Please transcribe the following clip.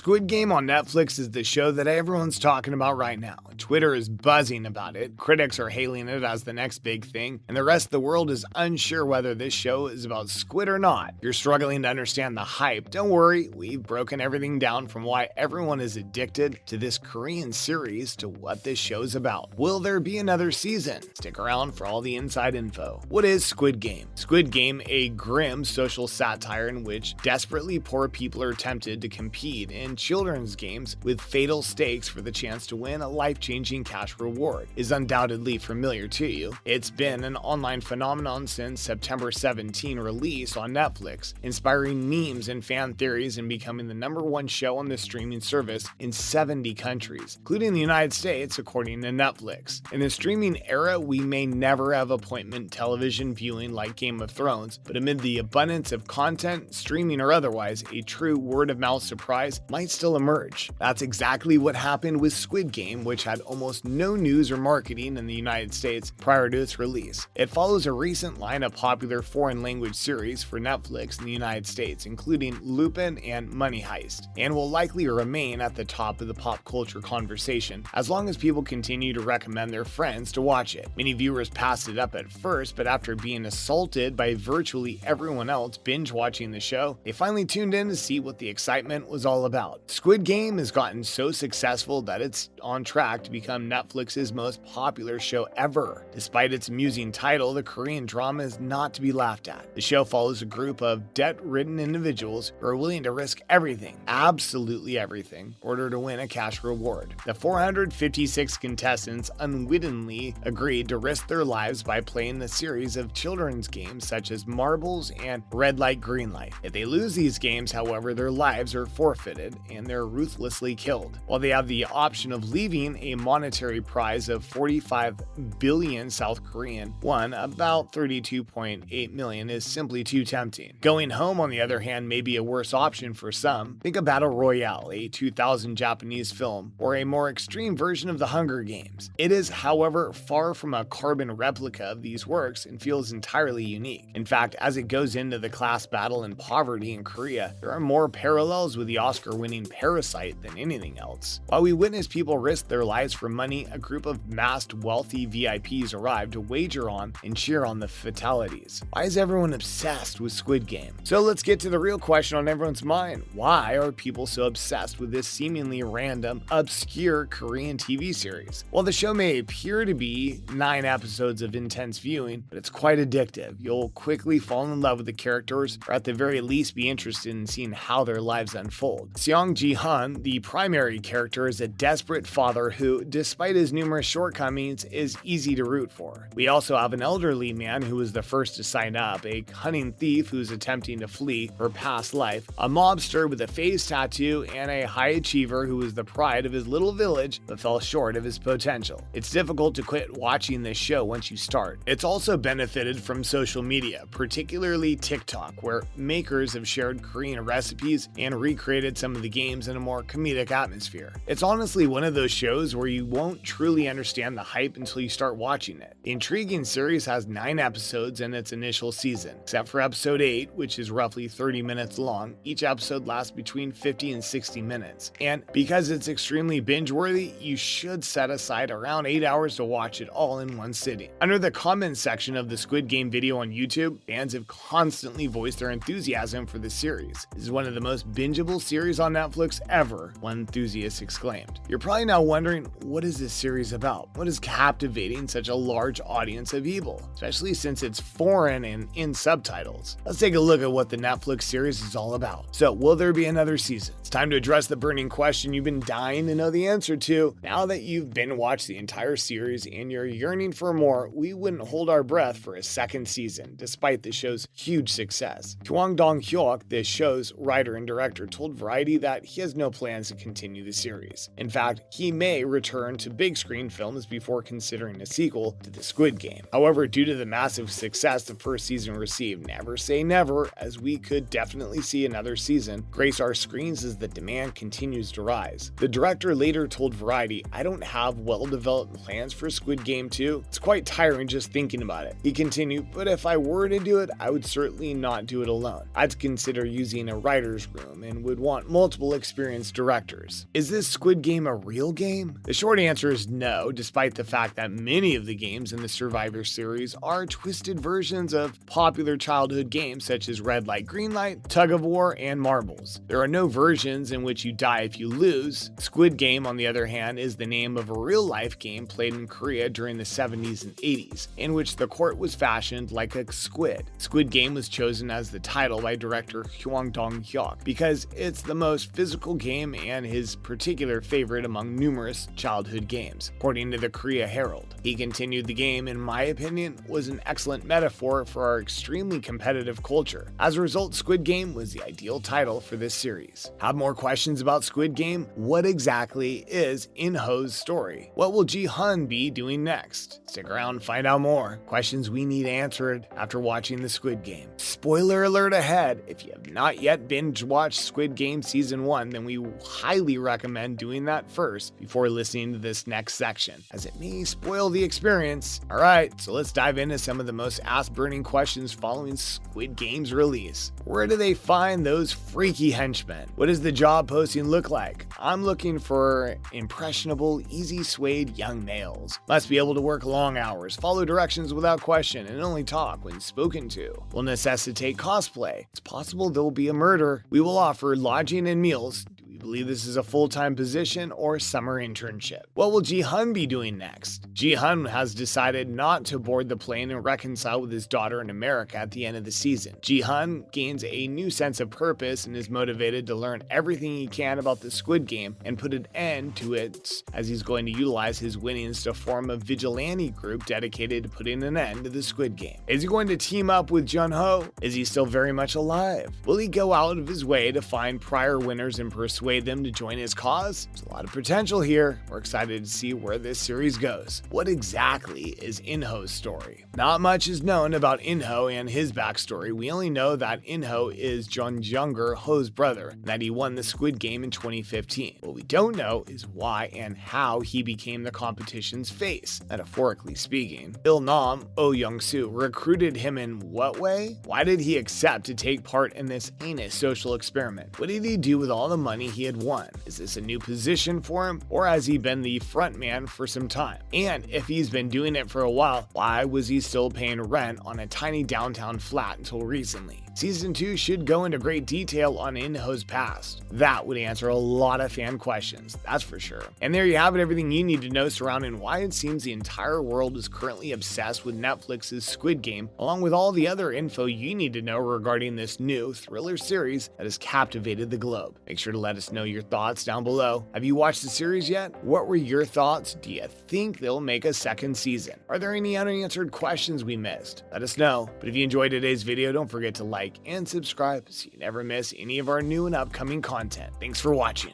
Squid Game on Netflix is the show that everyone's talking about right now. Twitter is buzzing about it, critics are hailing it as the next big thing, and the rest of the world is unsure whether this show is about Squid or not. If you're struggling to understand the hype, don't worry, we've broken everything down from why everyone is addicted to this Korean series to what this show's about. Will there be another season? Stick around for all the inside info. What is Squid Game? Squid Game, a grim social satire in which desperately poor people are tempted to compete in children's games with fatal stakes for the chance to win a life-changing cash reward, is undoubtedly familiar to you. It's been an online phenomenon since September 17 release on Netflix, inspiring memes and fan theories and becoming the #1 show on the streaming service in 70 countries, including the United States, according to Netflix. In the streaming era, we may never have appointment television viewing like Game of Thrones, but amid the abundance of content, streaming or otherwise, a true word-of-mouth surprise might still emerge. That's exactly what happened with Squid Game, which had almost no news or marketing in the United States prior to its release. It follows a recent line of popular foreign language series for Netflix in the United States, including Lupin and Money Heist, and will likely remain at the top of the pop culture conversation as long as people continue to recommend their friends to watch it. Many viewers passed it up at first, but after being assaulted by virtually everyone else binge watching the show, they finally tuned in to see what the excitement was all about. Squid Game has gotten so successful that it's on track to become Netflix's most popular show ever. Despite its amusing title, the Korean drama is not to be laughed at. The show follows a group of debt-ridden individuals who are willing to risk everything, absolutely everything, in order to win a cash reward. The 456 contestants unwittingly agreed to risk their lives by playing a series of children's games such as marbles and red light, green light. If they lose these games, however, their lives are forfeited and they're ruthlessly killed. While they have the option of leaving, a monetary prize of 45 billion South Korean won, about 32.8 million, is simply too tempting. Going home, on the other hand, may be a worse option for some. Think of Battle Royale, a 2000 Japanese film, or a more extreme version of the Hunger Games. It is, however, far from a carbon replica of these works and feels entirely unique. In fact, as it goes into the class battle and poverty in Korea, there are more parallels with the Oscar-winning Parasite than anything else. While we witness people risk their lives for money, a group of masked wealthy VIPs arrive to wager on and cheer on the fatalities. Why is everyone obsessed with Squid Game? So let's get to the real question on everyone's mind. Why are people so obsessed with this seemingly random, obscure Korean TV series? Well, the show may appear to be 9 episodes of intense viewing, but it's quite addictive. You'll quickly fall in love with the characters, or at the very least be interested in seeing how their lives unfold. Seong Ji-hun, the primary character, is a desperate father who, despite his numerous shortcomings, is easy to root for. We also have an elderly man who was the first to sign up, a cunning thief who's attempting to flee her past life, a mobster with a face tattoo, and a high achiever who was the pride of his little village but fell short of his potential. It's difficult to quit watching this show once you start. It's also benefited from social media, particularly TikTok, where makers have shared Korean recipes and recreated some of the games in a more comedic atmosphere. It's honestly one of those shows where you won't truly understand the hype until you start watching it. The intriguing series has 9 episodes in its initial season, except for episode 8, which is roughly 30 minutes long. Each episode lasts between 50 and 60 minutes. And because it's extremely binge-worthy, you should set aside around 8 hours to watch it all in one sitting. Under the comments section of the Squid Game video on YouTube, fans have constantly voiced their enthusiasm for the series. This is one of the most bingeable series on Netflix ever, one enthusiast exclaimed. You're probably now wondering, what is this series about? What is captivating such a large audience of people, especially since it's foreign and in subtitles? Let's take a look at what the Netflix series is all about. So, will there be another season? It's time to address the burning question you've been dying to know the answer to. Now that you've been watched the entire series and you're yearning for more, we wouldn't hold our breath for a second season, despite the show's huge success. Dong-hyuk, the show's writer and director, told Variety that he has no plans to continue the series. In fact, he may return to big screen films before considering a sequel to the Squid Game. However, due to the massive success the first season received, never say never, as we could definitely see another season grace our screens as the demand continues to rise. The director later told Variety, "I don't have well-developed plans for Squid Game 2. It's quite tiring just thinking about it." He continued, "But if I were to do it, I would certainly not do it alone. I'd consider using a writer's room and would want multiple multiple experienced directors. Is this Squid Game a real game? The short answer is no, despite the fact that many of the games in the Survivor series are twisted versions of popular childhood games such as Red Light, Green Light, Tug of War, and Marbles. There are no versions in which you die if you lose. Squid Game, on the other hand, is the name of a real-life game played in Korea during the 70s and 80s, in which the court was fashioned like a squid. Squid Game was chosen as the title by director dong-hyuk because it's the most physical game and his particular favorite among numerous childhood games, according to the Korea Herald. He continued, the game, in my opinion, was an excellent metaphor for our extremely competitive culture. As a result, Squid Game was the ideal title for this series. Have more questions about Squid Game? What exactly is Inho's story? What will Ji-hun be doing next? Stick around and find out more. Questions we need answered after watching the Squid Game. Spoiler alert ahead, if you have not yet binge-watched Squid Game Season 1, then we highly recommend doing that first before listening to this next section, as it may spoil the experience. Alright, so let's dive into some of the most ass-burning questions following Squid Game's release. Where do they find those freaky henchmen? What does the job posting look like? I'm looking for impressionable, easy-swayed young males. Must be able to work long hours, follow directions without question, and only talk when spoken to. Will necessitate cosplay. It's possible there will be a murder. We will offer lodging and meals. We believe this is a full-time position or summer internship. What will Ji-hun be doing next? Ji-hun has decided not to board the plane and reconcile with his daughter in America at the end of the season. Ji-hun gains a new sense of purpose and is motivated to learn everything he can about the Squid Game and put an end to it, as he's going to utilize his winnings to form a vigilante group dedicated to putting an end to the Squid Game. Is he going to team up with Jung-ho? Is he still very much alive? Will he go out of his way to find prior winners and persuade them to join his cause? There's a lot of potential here. We're excited to see where this series goes. What exactly is Inho's story? Not much is known about Inho and his backstory. We only know that Inho is Jung's younger Ho's brother, and that he won the Squid Game in 2015. What we don't know is why and how he became the competition's face, metaphorically speaking. Il-nam, Oh Young-soo, recruited him in what way? Why did he accept to take part in this heinous social experiment? What did he do with all the money he had won? Is this a new position for him, or has he been the front man for some time? And if he's been doing it for a while, why was he still paying rent on a tiny downtown flat until recently? Season 2 should go into great detail on Inho's past. That would answer a lot of fan questions, that's for sure. And there you have it, everything you need to know surrounding why it seems the entire world is currently obsessed with Netflix's Squid Game, along with all the other info you need to know regarding this new thriller series that has captivated the globe. Make sure to let us know your thoughts down below. Have you watched the series yet? What were your thoughts? Do you think they'll make a second season? Are there any unanswered questions we missed? Let us know. But if you enjoyed today's video, don't forget to like and subscribe so you never miss any of our new and upcoming content. Thanks for watching.